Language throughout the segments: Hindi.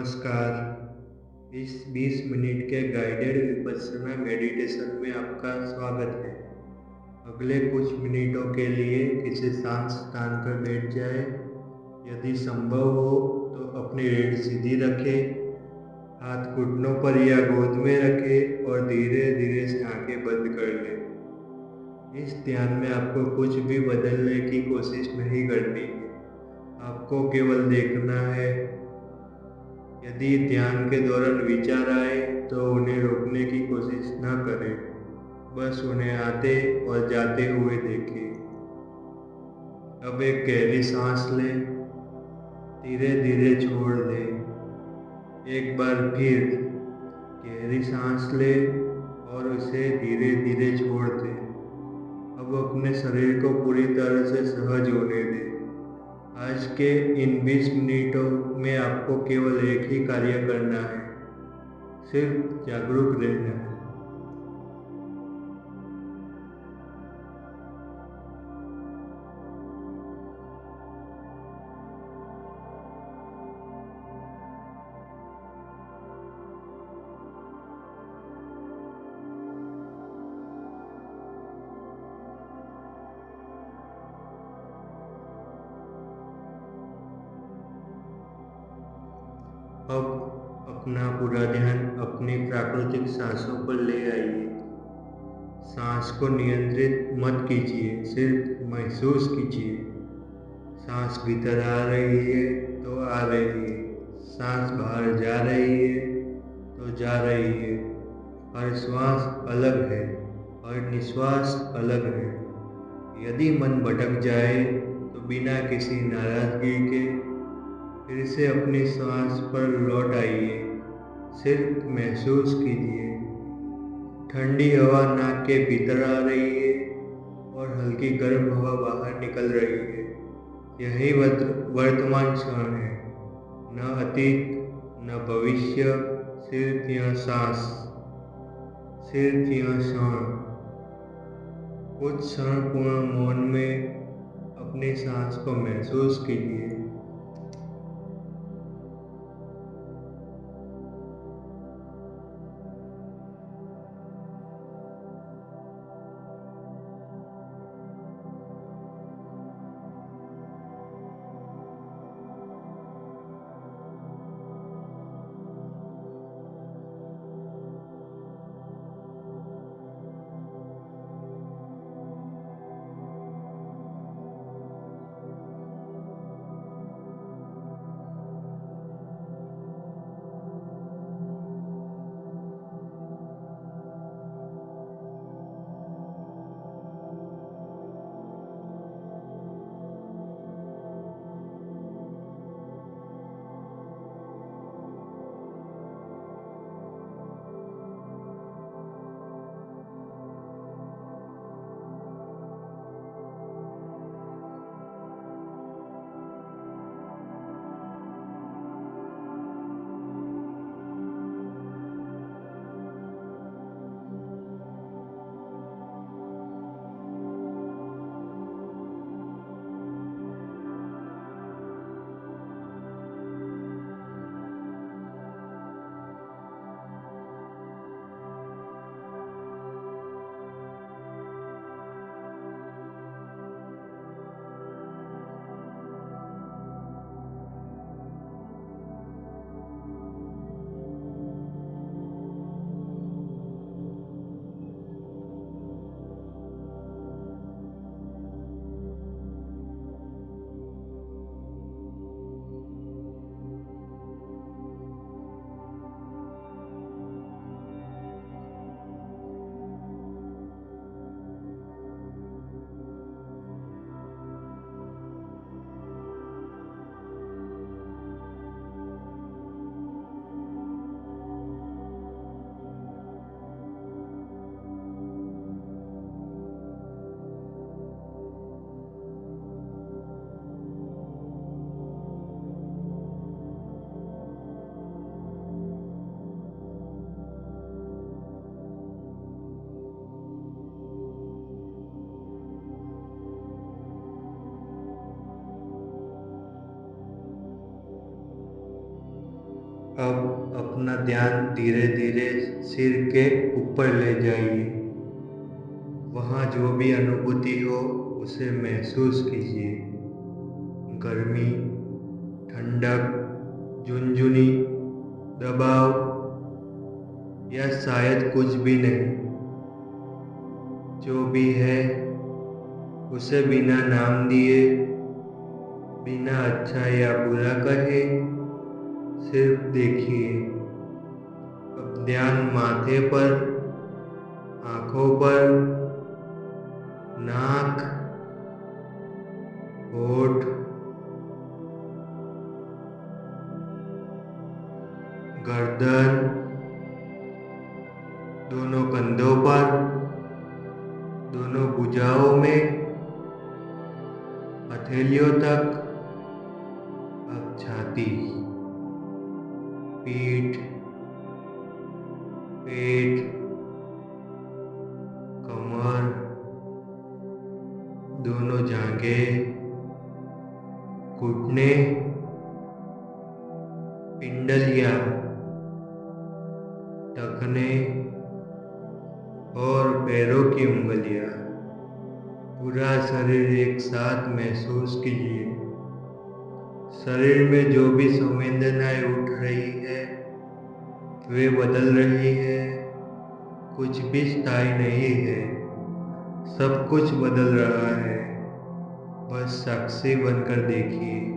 नमस्कार। इस 20 मिनट के गाइडेड विपश्यना मेडिटेशन में आपका स्वागत है। अगले कुछ मिनटों के लिए किसी शांत स्थान पर बैठ जाए। यदि संभव हो तो अपनी रीढ़ सीधी रखें, हाथ घुटनों पर या गोद में रखें और धीरे धीरे से आंखें बंद कर लें। इस ध्यान में आपको कुछ भी बदलने की कोशिश नहीं करनी है, आपको केवल देखना है। यदि ध्यान के दौरान विचार आए तो उन्हें रोकने की कोशिश न करें, बस उन्हें आते और जाते हुए देखें। अब एक गहरी सांस लें, धीरे धीरे छोड़ दें। एक बार फिर गहरी सांस लें और उसे धीरे धीरे छोड़ दें। अब अपने शरीर को पूरी तरह से सहज होने दें। आज के इन 20 मिनटों में आपको केवल एक ही कार्य करना है, सिर्फ जागरूक रहना है। अब अपना पूरा ध्यान अपनी प्राकृतिक सांसों पर ले आइए। सांस को नियंत्रित मत कीजिए, सिर्फ महसूस कीजिए। सांस भीतर आ रही है तो आ रही है, सांस बाहर जा रही है तो जा रही है। हर श्वास अलग है, हर निश्वास अलग है। यदि मन भटक जाए तो बिना किसी नाराजगी के फिर से अपनी सांस पर लौट आइए। सिर्फ महसूस कीजिए, ठंडी हवा नाक के भीतर आ रही है और हल्की गर्म हवा बाहर निकल रही है। यही वर्तमान क्षण है, न अतीत न भविष्य, सिर्फ यह सांस, सिर्फ यह क्षण। कुछ क्षण पूर्ण मौन में अपनी सांस को महसूस कीजिए। अब अपना ध्यान धीरे धीरे सिर के ऊपर ले जाइए। वहाँ जो भी अनुभूति हो उसे महसूस कीजिए। गर्मी, ठंडक, झुनझुनी, दबाव या शायद कुछ भी नहीं। जो भी है उसे बिना नाम दिए, बिना अच्छा या बुरा कहे सिर्फ देखिए। अब ध्यान माथे पर, आंखों पर, नाक, होठ, गर्दन, दोनों कंधों पर, दोनों भुजाओं में, हथेलियों तक। अब छाती, पीठ, पेट, कमर, दोनों जांघें, घुटने, पिंडलियां, टखने और पैरों की उंगलियां। पूरा शरीर एक साथ महसूस कीजिए। शरीर में जो भी संवेदनाएं उठ रही है वे बदल रही है। कुछ भी स्थायी नहीं है, सब कुछ बदल रहा है। बस साक्षी बनकर देखिए।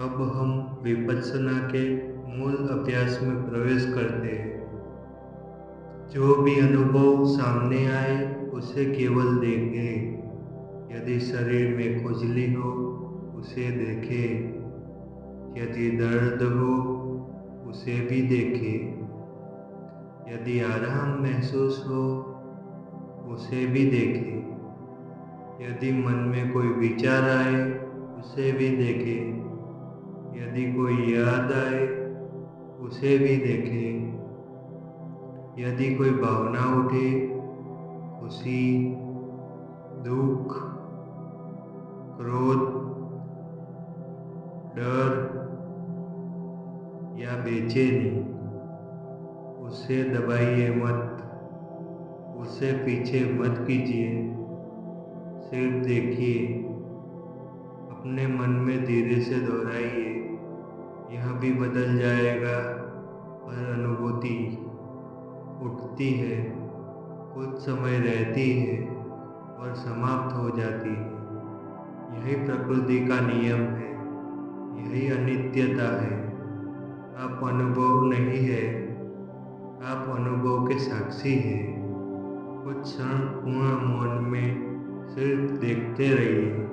अब हम विपश्यना के मूल अभ्यास में प्रवेश करते हैं। जो भी अनुभव सामने आए उसे केवल देखें। यदि शरीर में खुजली हो उसे देखें। यदि दर्द हो उसे भी देखें। यदि आराम महसूस हो उसे भी देखें। यदि मन में कोई विचार आए उसे भी देखें। यदि कोई याद आए उसे भी देखें। यदि कोई भावना उठे, खुशी, दुख, क्रोध, डर या बेचैनी, उसे दबाइए मत, उसे पीछे मत कीजिए, सिर्फ देखिए। अपने मन में धीरे से दोहराइए, यह भी बदल जाएगा। पर अनुभूति उठती है, कुछ समय रहती है और समाप्त हो जाती है। यही प्रकृति का नियम है, यही अनित्यता है। आप अनुभव नहीं है, आप अनुभव के साक्षी हैं। कुछ क्षण पूर्ण मौन में सिर्फ देखते रहिए,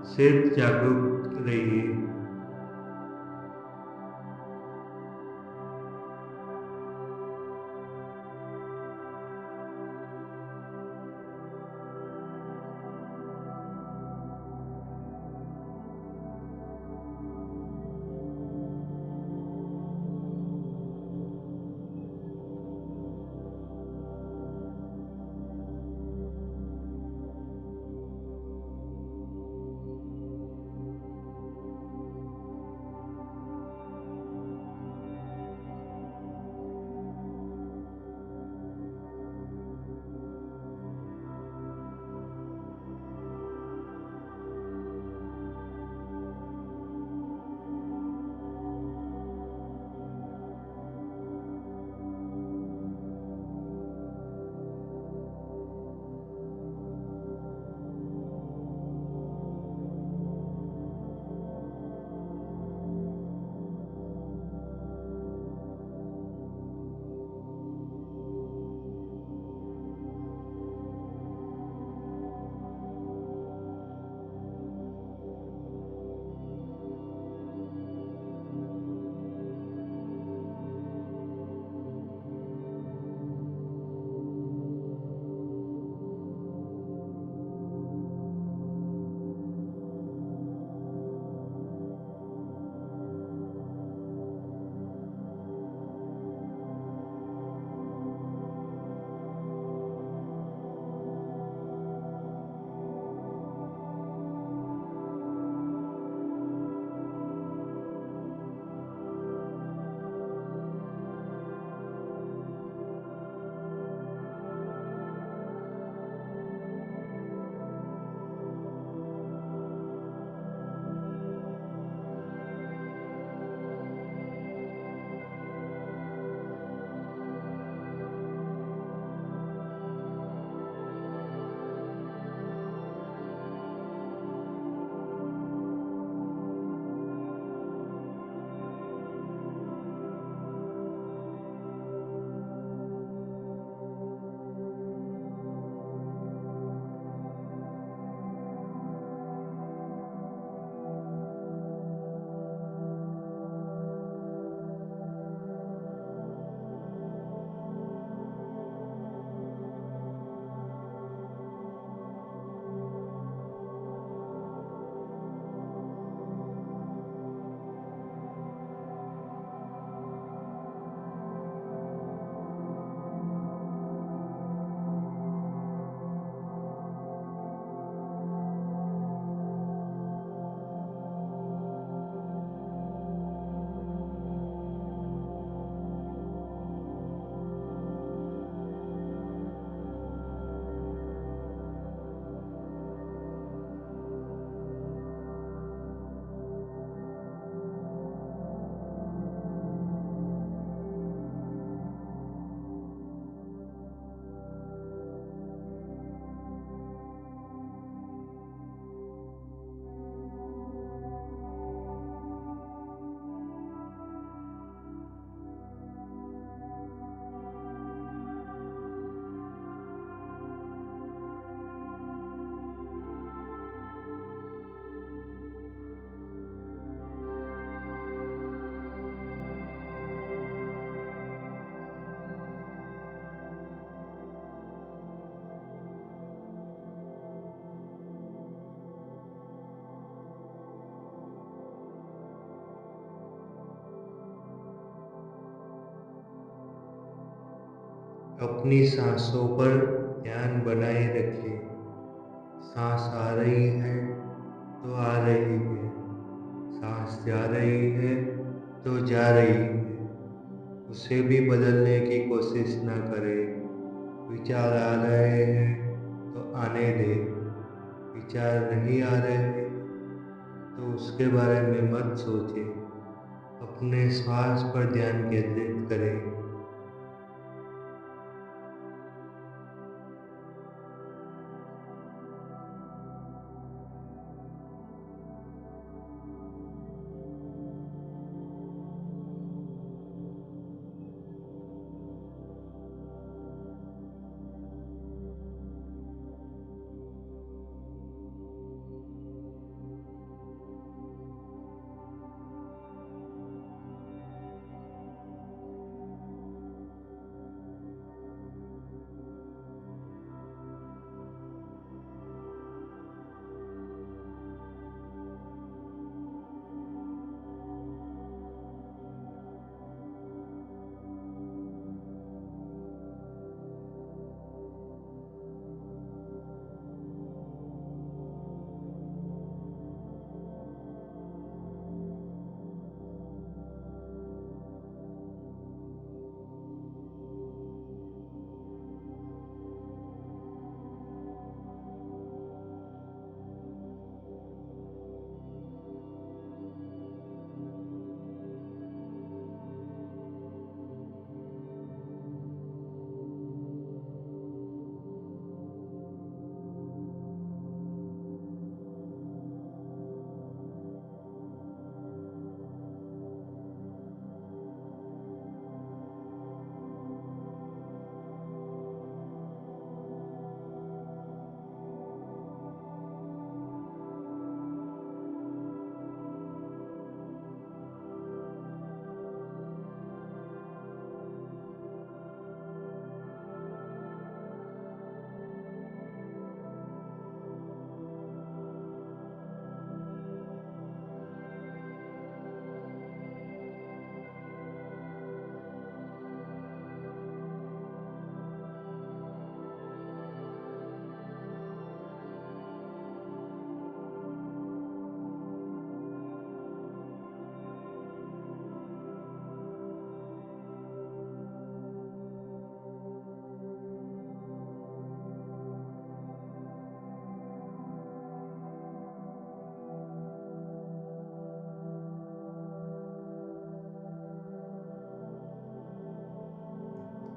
सिर्फ जागरूक रहिए। अपनी सांसों पर ध्यान बनाए रखिए। सांस आ रही है तो आ रही है, सांस जा रही है तो जा रही है। उसे भी बदलने की कोशिश ना करें। विचार आ रहे हैं तो आने दें, विचार नहीं आ रहे हैं तो उसके बारे में मत सोचें। अपने श्वास पर ध्यान केंद्रित करें।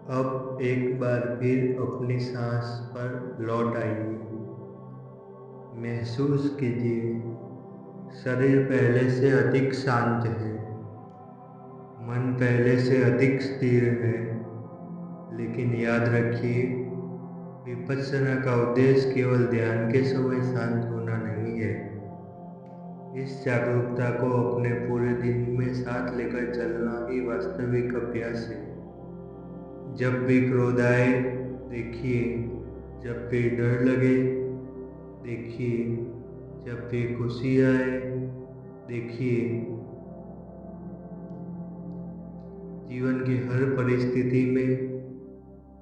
अब एक बार फिर अपनी सांस पर लौट आइए। महसूस कीजिए शरीर पहले से अधिक शांत है, मन पहले से अधिक स्थिर है। लेकिन याद रखिए, विपश्यना का उद्देश्य केवल ध्यान के समय शांत होना नहीं है। इस जागरूकता को अपने पूरे दिन में साथ लेकर चलना ही वास्तविक अभ्यास है। जब भी क्रोध आए देखिए, जब भी डर लगे देखिए, जब भी खुशी आए देखिए। जीवन की हर परिस्थिति में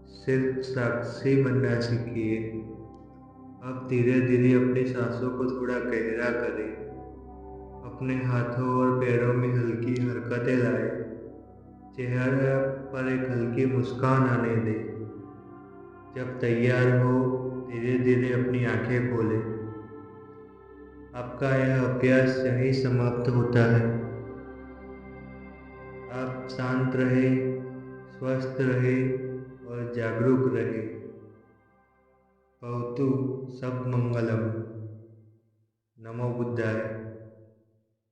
सिर्फ साक्षी बनना सीखिए। अब धीरे धीरे अपनी सांसों को थोड़ा गहरा करें। अपने हाथों और पैरों में हल्की हरकतें लाएं। चेहरे पर एक हल्की मुस्कान आने दें। जब तैयार हो धीरे धीरे अपनी आंखें खोलें। आपका यह अभ्यास यहीं समाप्त होता है। आप शांत रहे, स्वस्थ रहे और जागरूक रहे। भवतु सब मंगलम। नमो बुद्धाय।